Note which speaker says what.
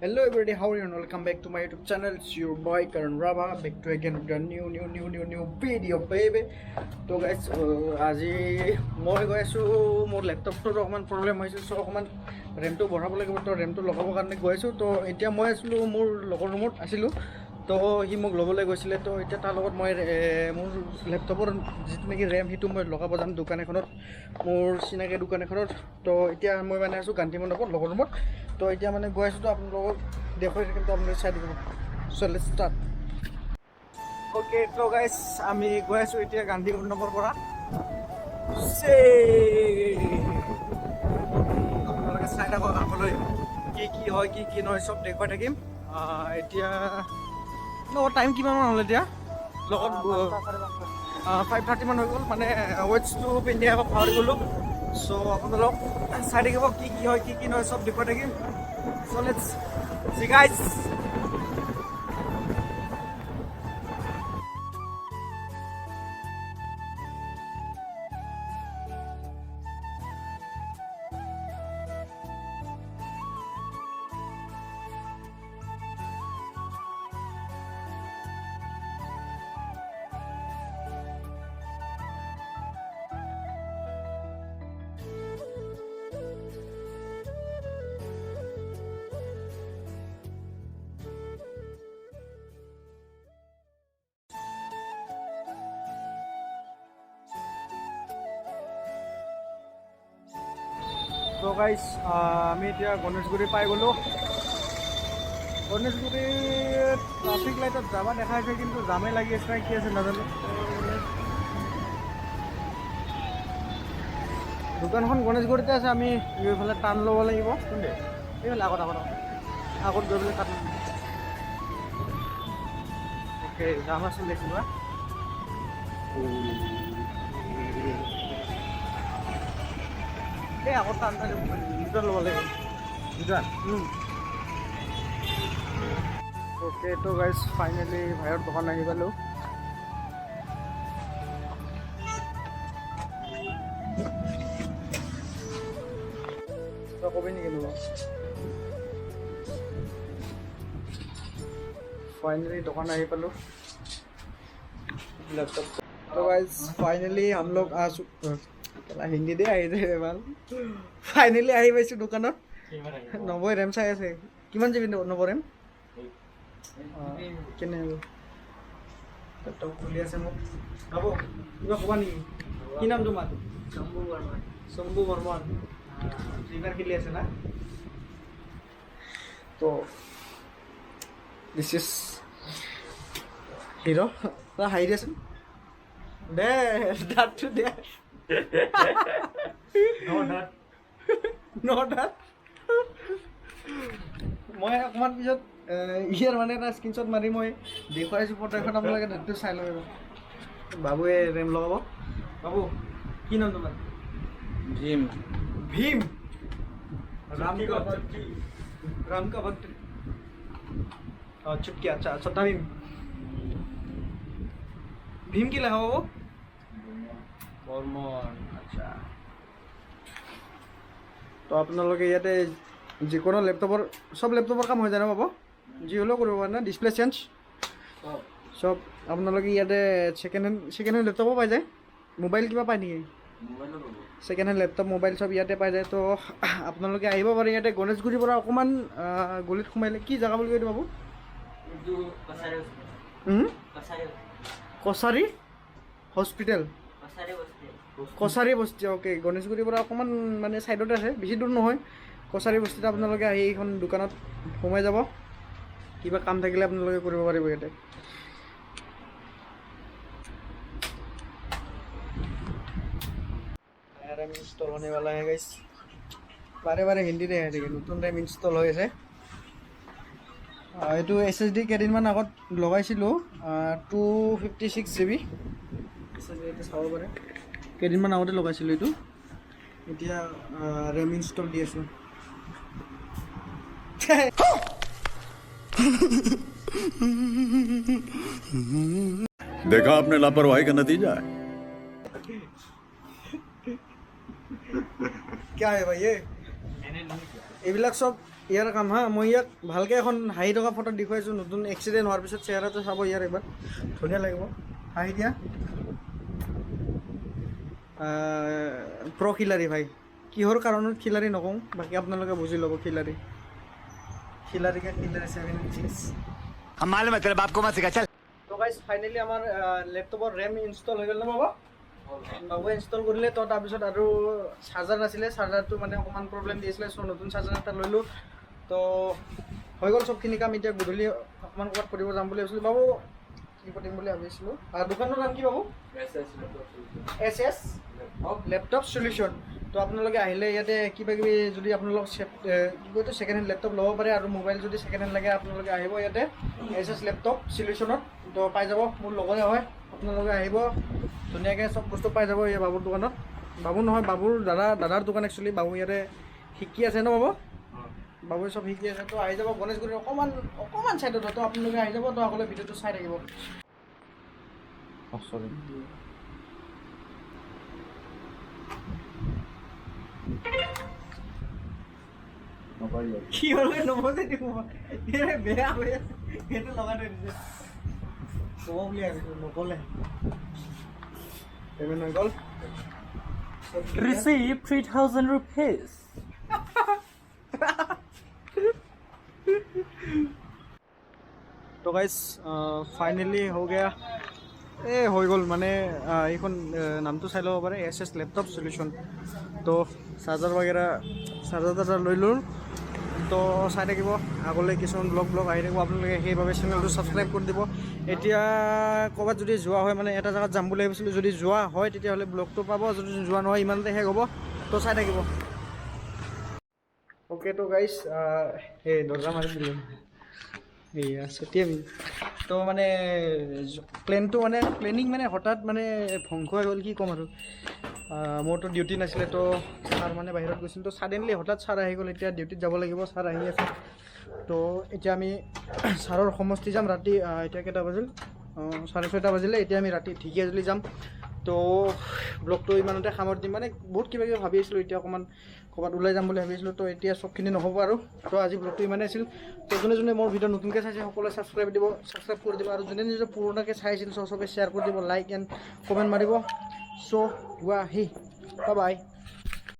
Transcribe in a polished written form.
Speaker 1: Hello everybody, how are you and welcome back to my YouTube channel. It's your boy Karan Rava, back to again with a new video baby. So guys, আজি মই গৈ আছো মোৰ ল্যাপটপটোৰ অকমান problem হৈছে so অকমান ৰেমটো বঢ়াব লাগিব তো ৰেমটো লগাবৰ কাৰণে গৈ আছো তো এতিয়া মই আছিলো মোৰ লগৰ ৰুমত আছিলো তো হি মোক ল'বলৈ গৈছিলে তো এতিয়া তাৰ লগত মই মোৰ ল্যাপটপৰ যিটো নেকি ৰেম হিটো মই লগাব যাম দোকান এখনত মোৰ চিনাকি দোকান এখনত তো এতিয়া মই মানে আছো গান্ধী মণ্ডপত লগৰ ৰুমত তো এতিয়া মানে গৈ আছো তো আপোনালোকক দেখুৱাই থাকিম তো আপোনালোকে চাই দিব সো লেটস ষ্টাৰ্ট ওকে তো গাইস আমি গৈ আছো এতিয়া গান্ধী মণ্ডপৰ পৰা আপোনালোকে চাই থাকক আগলৈ কি হয় কি নহয় সব দেখুৱাই থাকিম এতিয়া টাইম কিমান হ'ল এতিয়া লগত 5:30 মান হৈ গ'ল মানে ৱেটছটো পিন্ধি আকৌ পাহৰি গ'লোঁ সো আপোনালোক চাই থাকিব কি হয় কি নহয় সব দেখুৱাই থাকিম সো লেটস সি গাইস তো গাইস আমি এতিয়া গণেশগুৰি পাই গ'লোঁ গণেশগুৰিত ট্ৰাফিক লাইটত যাবা দেখাইছে কিন্তু জামেই লাগি আছে কি আছে নাজানো দোকানখন গণেশগুৰিতে আছে আমি এইফালে টান ল'ব লাগিব কোনতে এইফালে আগত গৈ পেলাই কাট অ'কে যাম আছোঁ দেখিবা এই আগত টান দুটা ল'ব লাগিব দুটা অ'কে তো গাইজ ফাইনেলি ভাইৰ দোকান আহি পালোঁ তই কবি নেকি నువ్వు फाइनली दुकान आ ही पालो लैपटॉप तो गाइस फाइनली हम लोग आ हिंदी दे आए थे माल फाइनली आही पाइছো দোকানত 90 ৰেম চাই আছে কিমান জিবি 90 ৰেম কেনে ল্যাপটপ খুলি আছে মোক বাবু কিবা ক'বা নেকি কি নাম তোমাৰ শম্ভু বৰ্মন ফ্ৰীফায়াৰ খেলি আছে না তো This is hero. Lah hide asan. That to there. No that. মই অকমান পিছত ইয়াৰ মানে এটা স্ক্ৰীনশ্বট মাৰি মই দেখুৱাইছোঁ ফটো এখন আপোনালোকে নেটটো চাই ল'ব বাবুৱে ৰেম লগাব বাবু কি নাম তোমাৰ ভীম राम का भक्त चुटकी अच्छा छोटा भीम की लगा वो अच्छा तो আপোনালোকে ইয়াতে যিকোনো ল্যাপটপৰ সব ল্যাপটপৰ কাম হৈ যায় না বাবু যি হ'লেও কৰিব পাৰে না ডিসপ্লে চেঞ্জ সব আপোনালোকে ইয়াতে সেকেন্ড হ্যান্ড ল্যাপটপও পাই যায় মোবাইল কিবা পায় নেকি সেকেন্ড হ্যান্ড ল্যাপটপ মোবাইল সব ইয়াতে পাই যায় তো আপোনালোকে আহিব পাৰে ইয়াতে গণেশগুৰিৰ পৰা অকমান গলিত সোমাইলে কি জাগা বুলি কয় বাবু কছাৰী হস্পিটেল কছাৰী বস্তি ওকে গণেশগুৰিৰ পৰা অকমান মানে সাইডতে আছে বেছি দূৰ নহয় কছাৰী বস্তিত আপোনালোকে আহি এইখন দোকানত সোমাই যাব কিবা কাম থাকিলে আপোনালোকে কৰিব পাৰিব ইয়াতে रैम इंस्टॉल होने वाला है गाइस बारे हिंदी दे है नतुन रैम इंस्टॉल हो আছে এইটো SSD কেইদিনমান আগত লগাইছিলোঁ 256 GB SSD চাব পাৰে কেইদিনমান আগতে লগাইছিলোঁ এইটো এতিয়া ৰেম ইনষ্টল দি আছোঁ
Speaker 2: देखा आपने लापरवाही का नतीजा है
Speaker 1: क्या है भाई ये এইবিলাক সব ইয়াৰ কাম হা মই ইয়াক ভালকৈ এখন হাঁহি থকা ফটো দেখুৱাইছোঁ নতুন এক্সিডেণ্ট হোৱাৰ পিছত চেহেৰাটো চাব ইয়াৰ এবাৰ ধুনীয়া লাগিব হাঁহি দিয়া প্ৰ' খিলাৰী ভাই কিহৰ কাৰণত খিলাৰী নকওঁ বাকী আপোনালোকে বুজি ল'ব খিলাৰী খিলাৰীকে খিলাৰী 76
Speaker 3: हम मालूम है तेरे बाप को मत सिखा चल
Speaker 1: তো গাইজ ফাইনেলি আমাৰ লেপটপৰ ৰেম ইনষ্টল হৈ গ'ল ন বাবা বাবুৱে ইনষ্টল কৰিলে তো তাৰপিছত আৰু চাৰ্জাৰ নাছিলে চাৰ্জাৰটো মানে অকণমান প্ৰব্লেম দি আছিলে চ' নতুন চাৰ্জাৰ এটা লৈলোঁ তো হৈ গ'ল চবখিনি কাম এতিয়া গধূলি অকণমান ক'ৰবাত ফুৰিব যাম বুলি ভাবিছিলোঁ বাবু কি পাতিম বুলি ভাবিছিলোঁ দোকানৰ নাম কি বাবু এছ এছ লেপটপ চলিউশ্যন তো আপোনালোকে আহিলে ইয়াতে কিবা কিবি যদি আপোনালোক কি কয়তো ছেকেণ্ড হেণ্ড লেপটপ ল'ব পাৰে আৰু মোবাইল যদি ছেকেণ্ড হেণ্ড লাগে আপোনালোকে আহিব ইয়াতে এছ এছ লেপটপ চলিউশ্যনত তো পাই যাব মোৰ লগতে হয় আপোনালোকে আহিব ধুনীয়াকৈ চব বস্তু পাই যাব এই বাবুৰ দোকানত বাবু নহয় বাবুৰ দাদাৰ দোকান একচুৱেলি বাবু ইয়াতে শিকি আছে ন বাবু বাবুৱে চব শিকি আছে তো আহি যাব গণেশগুৰিৰ অকণমান ছাইডত তো আপোনালোকে আহি যাব তো আগলৈ ভিডিঅ'টো চাই থাকিব কি হ'ল নবজে বেয়া হৈ আছে সেইটো লগাই থৈ দিছে ক'ব বুলি ভাবিছোঁ নক'লে পে'মেণ্ট হৈ গ'ল
Speaker 4: Receive 3,000 rupees.
Speaker 1: তো গাইজ ফাইনেলি হৈ গয়া হৈ গ'ল মানে এইখন নামটো চাই ল'ব পাৰে এছ এছ লেপটপ চলিউশ্যন তো চাৰ্জাৰ বাগেৰা চাৰ্জাৰ লৈ ল'লোঁ তো চাই থাকিব আগলৈ কিছুমান ব্লগ আহি থাকিব আপোনালোকে সেইবাবে চেনেলটো ছাবস্ক্ৰাইব কৰি দিব এতিয়া ক'ৰবাত যদি যোৱা হয় মানে এটা জেগাত যাম বুলি ভাবিছিলোঁ যদি যোৱা হয় তেতিয়াহ'লে ব্লগটো পাব যদি যোৱা নহয় ইমানতে শেষ হ'ব তো চাই থাকিব অ'কে তো গাইজ এই দৰ্জা মাৰি দিলোঁ এইয়া ছটিয়াম তো মানে প্লেনিং মানে হঠাৎ মানে ধ্বংস হৈ গ'ল কি ক'ম আৰু মোৰতো ডিউটি নাছিলে তো ছাৰ মানে বাহিৰত গৈছিল তো ছাডেনলি হঠাৎ ছাৰ আহি গ'ল এতিয়া ডিউটিত যাব লাগিব ছাৰ আহি আছে তো এতিয়া আমি ছাৰৰ সমষ্টি যাম ৰাতি এতিয়া কেইটা বাজিল 6:30 বাজিলে এতিয়া আমি ৰাতি ঢেকীয়াজুলি যাম তো ব্লগটো ইমানতে সামৰি দিম মানে বহুত কিবা কিবি ভাবি আছিলোঁ এতিয়া অকণমান ক'ৰবাত ওলাই যাম বুলি ভাবিছিলোঁ তো এতিয়া চবখিনি নহ'ব আৰু তো আজি ব্লগটো ইমানেই আছিল তো যোনে মোৰ ভিডিঅ' নতুনকৈ চাইছে সকলোৱে ছাবস্ক্ৰাইব কৰি দিব আৰু যোনে নিজৰ পুৰণাকৈ চাইছিল চবে শ্বেয়াৰ কৰি দিব লাইক এণ্ড কমেণ্ট মাৰিব চ' হি বাই বাই